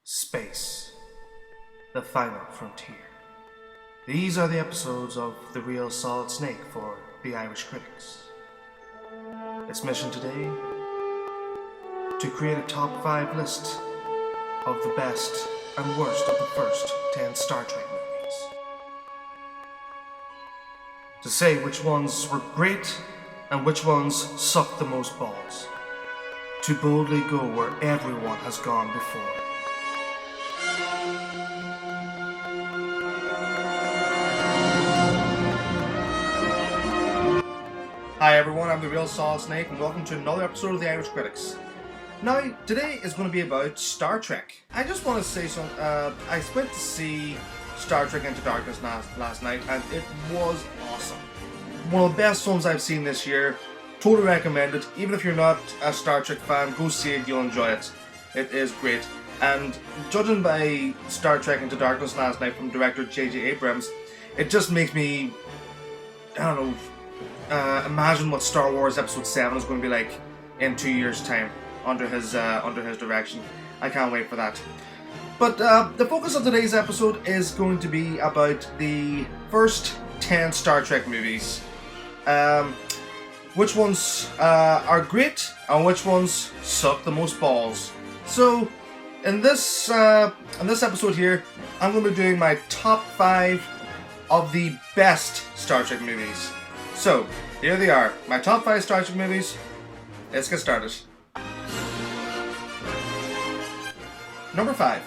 Space, the final frontier. These are the episodes of The Real Solid Snake for the Irish critics. Its mission today? To create a top 5 list of the best and worst of the first 10 Star Trek movies. To say which ones were great and which ones sucked the most balls. To boldly go where everyone has gone before. Hi everyone, I'm The Real Solid Snake and welcome to another episode of the Irish Critics. Now, today is going to be about Star Trek. I just want to say something. I went to see Star Trek Into Darkness last night and it was awesome. One of the best films I've seen this year. Totally recommend it. Even if you're not a Star Trek fan, go see it, you'll enjoy it. It is great. And judging by Star Trek Into Darkness last night from director J.J. Abrams, it just makes me, I don't know, imagine what Star Wars Episode 7 is going to be like in 2 years' time under his direction. I can't wait for that. But the focus of today's episode is going to be about the first 10 Star Trek movies. Which ones are great and which ones suck the most balls. So in this episode here, I'm going to be doing my top 5 of the best Star Trek movies. So, here they are, my top 5 Star Trek movies. Let's get started. Number 5.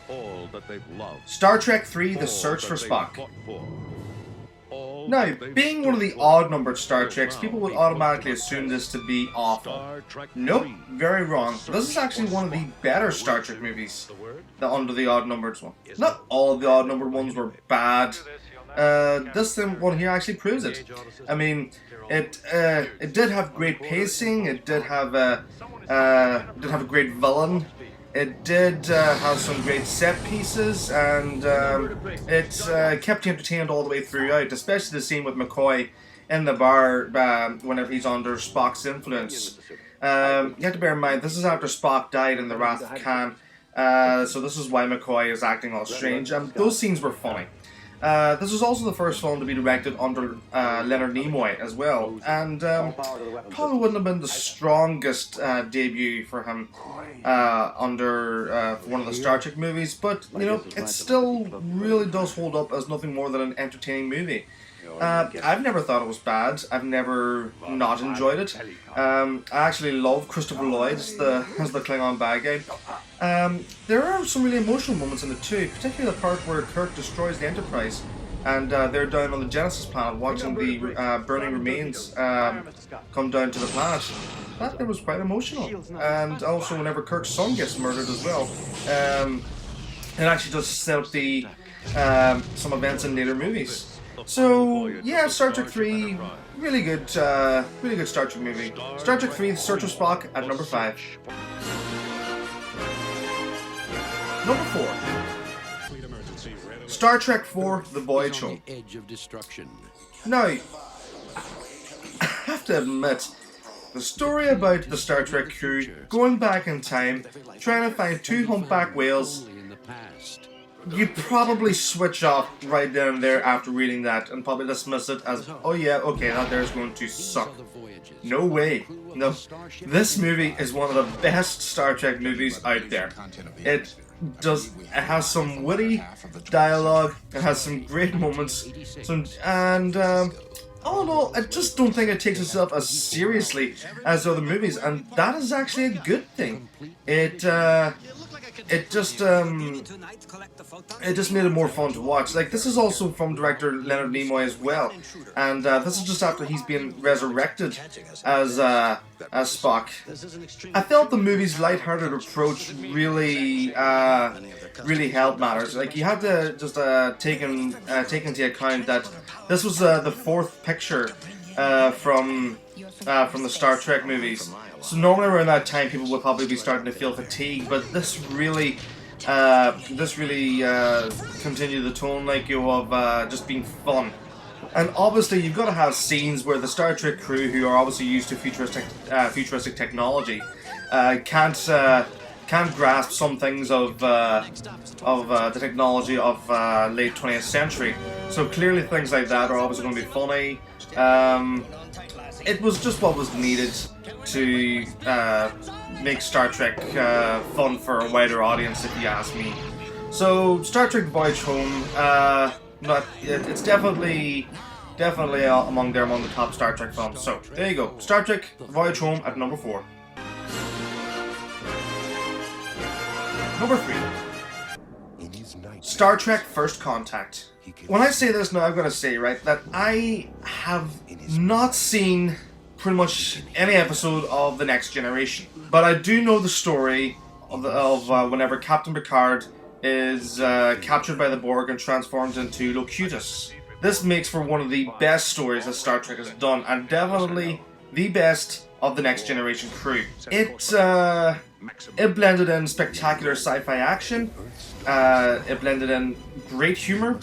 All that they've loved. Star Trek III: The Search for Spock. Now, being one of the odd-numbered Star Treks, people would automatically assume this to be awful. Nope, very wrong. This is actually one of the better Star Trek movies, the under the odd-numbered one. Not all of the odd-numbered ones were bad. This one here actually proves it. I mean, it did have great pacing. It did have a great villain. It did have some great set pieces, and it kept you entertained all the way throughout, especially the scene with McCoy in the bar whenever he's under Spock's influence. You have to bear in mind, this is after Spock died in the Wrath of Khan, so this is why McCoy is acting all strange, and those scenes were funny. This was also the first film to be directed under Leonard Nimoy as well, and probably wouldn't have been the strongest debut for him under one of the Star Trek movies, but you know, it still really does hold up as nothing more than an entertaining movie. I've never thought it was bad. I've never not enjoyed it. I actually love Christopher Lloyd as the Klingon bad guy. There are some really emotional moments in it too, particularly the part where Kirk destroys the Enterprise and they're down on the Genesis planet watching the burning remains come down to the planet. That was quite emotional. And also whenever Kirk's son gets murdered as well, it actually does set up the some events in later movies. So yeah, Star Trek 3, really good Star Trek movie. Star Trek 3: The Search for Spock at number 5. Number 4. Star Trek 4: The Voyage Home. Now, I have to admit, the story about the Star Trek crew going back in time, trying to find 2 humpback whales, you'd probably switch off right then and there after reading that and probably dismiss it as, oh yeah, okay, that there's going to suck. No way. No. This movie is one of the best Star Trek movies out there. It has some witty dialogue, it has some great moments, all in all, I just don't think it takes itself as seriously as other movies, and that is actually a good thing. It just made it more fun to watch. Like, this is also from director Leonard Nimoy as well, and this is just after he's been resurrected as Spock. I felt the movie's lighthearted approach really helped matters. Like, you had to just take into account that this was the 4th picture from the Star Trek movies. So normally around that time, people would probably be starting to feel fatigued, but this really continued the tone, like, of just being fun. And obviously, you've got to have scenes where the Star Trek crew, who are obviously used to futuristic technology, can't can't grasp some things of the technology of late 20th century. So clearly things like that are always going to be funny. It was just what was needed to make Star Trek fun for a wider audience, if you ask me. So Star Trek Voyage Home, it's definitely among the top Star Trek films. So there you go, Star Trek Voyage Home at number 4. Number 3, Star Trek First Contact. When I say this now, I'm going to say, right, that I have not seen pretty much any episode of The Next Generation. But I do know the story of whenever Captain Picard is captured by the Borg and transformed into Locutus. This makes for one of the best stories that Star Trek has done, and definitely the best of the Next Generation crew. It blended in spectacular sci-fi action, it blended in great humor,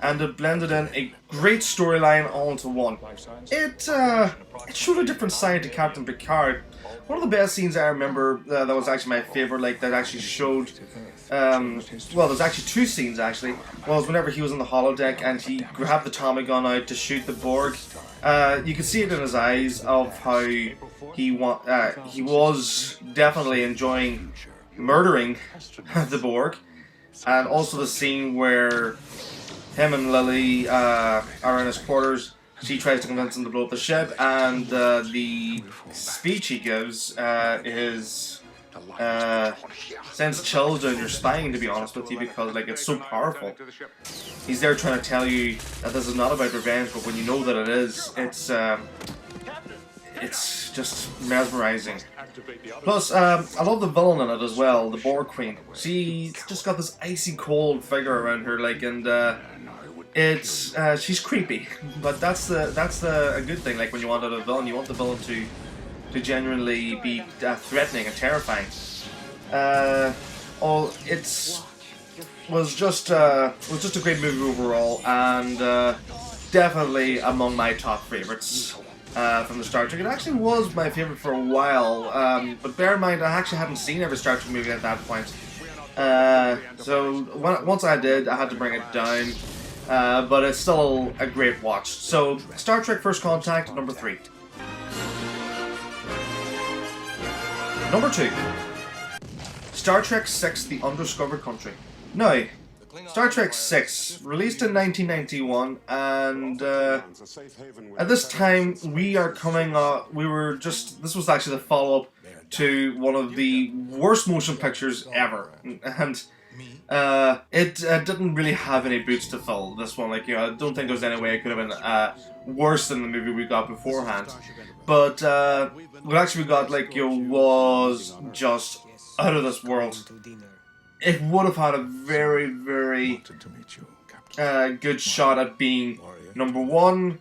and it blended in a great storyline all into one. It showed a different side to Captain Picard. One of the best scenes I remember that was actually my favourite, like that actually showed, well, there's actually 2 scenes actually, was whenever he was on the holodeck and he grabbed the Tommy gun out to shoot the Borg. You could see it in his eyes of how he was definitely enjoying murdering the Borg, and also the scene where him and Lily are in his quarters. She tries to convince him to blow up the ship, and the speech he gives sends chills down your spine, to be honest with you, because like it's so powerful. He's there trying to tell you that this is not about revenge, but when you know that it is, it's just mesmerizing. Plus, I love the villain in it as well, the Borg Queen. She's just got this icy cold figure around her, like, and she's creepy, but that's a good thing. Like when you want a villain, you want the villain to genuinely be threatening and terrifying. It was just a great movie overall, and definitely among my top favorites from the Star Trek. It actually was my favorite for a while, but bear in mind I actually hadn't seen every Star Trek movie at that point. So once I did, I had to bring it down. But it's still a great watch. So, Star Trek First Contact, number 3. Number 2. Star Trek VI, The Undiscovered Country. Now, Star Trek VI, released in 1991, and at this time, this was actually the follow-up to one of the worst motion pictures ever. And it didn't really have any boots to fill, this one. Like, I don't think there was any way it could have been worse than the movie we got beforehand. But what actually we got, was just out of this world. It would have had a very, very good shot at being number 1,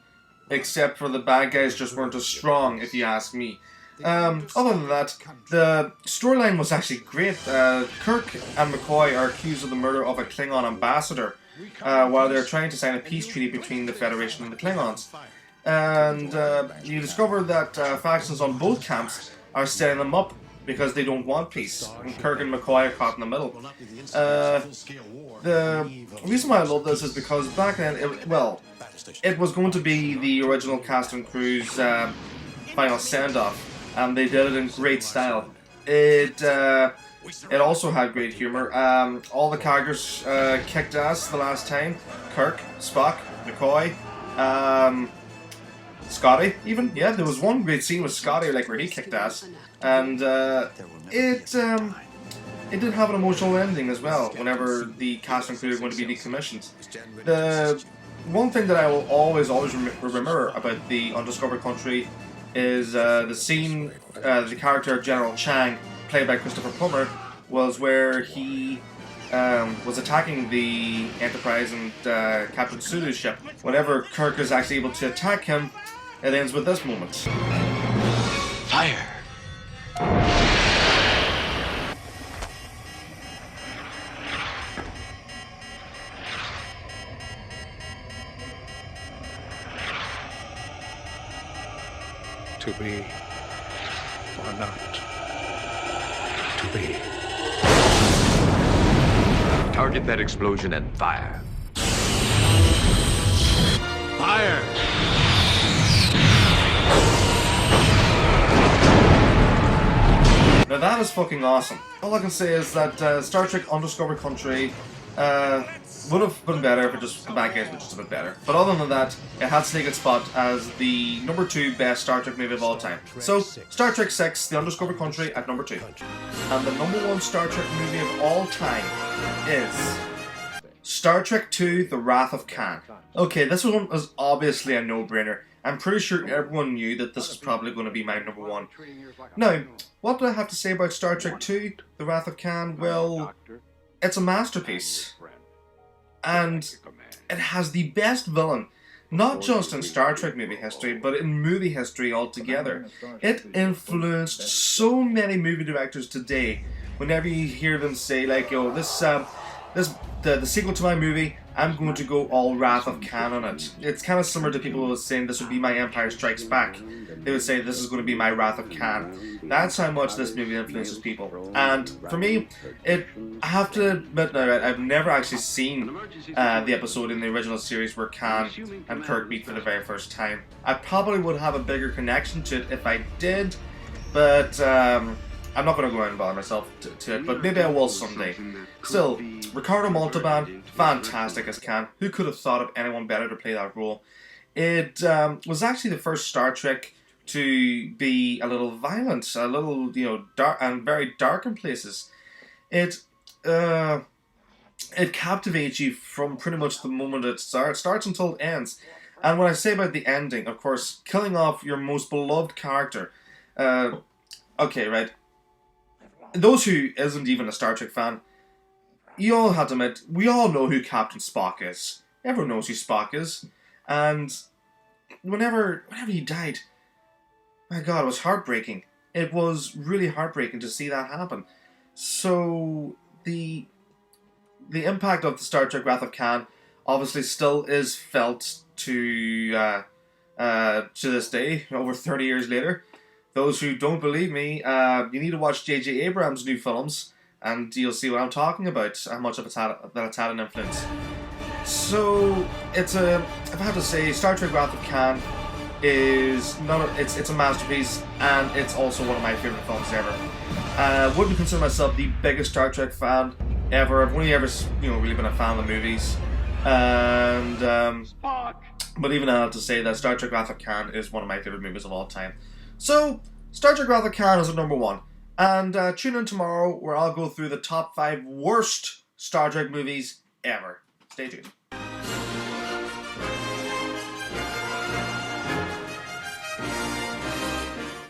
except for the bad guys just weren't as strong, if you ask me. Other than that, the storyline was actually great. Kirk and McCoy are accused of the murder of a Klingon ambassador while they're trying to sign a peace treaty between the Federation and the Klingons. And you discover that factions on both camps are setting them up because they don't want peace. And Kirk and McCoy are caught in the middle. The reason why I love this is because back then, it was going to be the original cast and crew's final send-off, and they did it in great style. It also had great humor. All the characters kicked ass the last time. Kirk, Spock, McCoy, Scotty even. Yeah, there was one great scene with Scotty where he kicked ass. And it did have an emotional ending as well whenever the cast and crew are going to be decommissioned. The one thing that I will always remember about the Undiscovered Country is the scene, the character of General Chang, played by Christopher Plummer, was where he was attacking the Enterprise and Captain Sulu's ship. Whenever Kirk is actually able to attack him, it ends with this moment. Fire! To be or not to be. Target that explosion and fire. Fire! Now that is fucking awesome. All I can say is that Star Trek Undiscovered Country would have been better if it just, the bad guys were just a bit better. But other than that, it had to take its spot as the number 2 best Star Trek movie of all time. So, Star Trek 6, The Undiscovered Country at number 2. And the number 1 Star Trek movie of all time is Star Trek II, The Wrath of Khan. Okay, this one is obviously a no-brainer. I'm pretty sure everyone knew that this was probably going to be my number 1. Now, what do I have to say about Star Trek II, The Wrath of Khan? Well, it's a masterpiece. And it has the best villain, not just in Star Trek movie history, but in movie history altogether. It influenced so many movie directors today. Whenever you hear them say, like, yo, the sequel to my movie, I'm going to go all Wrath of Khan on it. It's kind of similar to people who were saying this would be my Empire Strikes Back. They would say this is going to be my Wrath of Khan. That's how much this movie influences people. And for me, I have to admit now, I've never actually seen the episode in the original series where Khan and Kirk meet for the very first time. I probably would have a bigger connection to it if I did, but I'm not going to go out and bother myself to it, but maybe I will someday. Still, Ricardo Montalban, fantastic as Khan. Who could have thought of anyone better to play that role? It was actually the first Star Trek to be a little violent, a little, dark and very dark in places. It captivates you from pretty much the moment it starts until it ends. And when I say about the ending, of course, killing off your most beloved character. Okay, right. Those who isn't even a Star Trek fan, you all have to admit, we all know who Captain Spock is. Everyone knows who Spock is. And whenever he died, my God, it was heartbreaking. It was really heartbreaking to see that happen. So the impact of the Star Trek Wrath of Khan obviously still is felt to this day, over 30 years later. Those who don't believe me, you need to watch J.J. Abrams' new films, and you'll see what I'm talking about, how much of it's had an influence. So, if I have to say, Star Trek Wrath of Khan is it's a masterpiece, and it's also one of my favourite films ever. I wouldn't consider myself the biggest Star Trek fan ever. I've only ever, really been a fan of the movies. And, but even I have to say that Star Trek Wrath of Khan is one of my favourite movies of all time. So, Star Trek Wrath of Khan is at number 1. And tune in tomorrow where I'll go through the top 5 worst Star Trek movies ever. Stay tuned.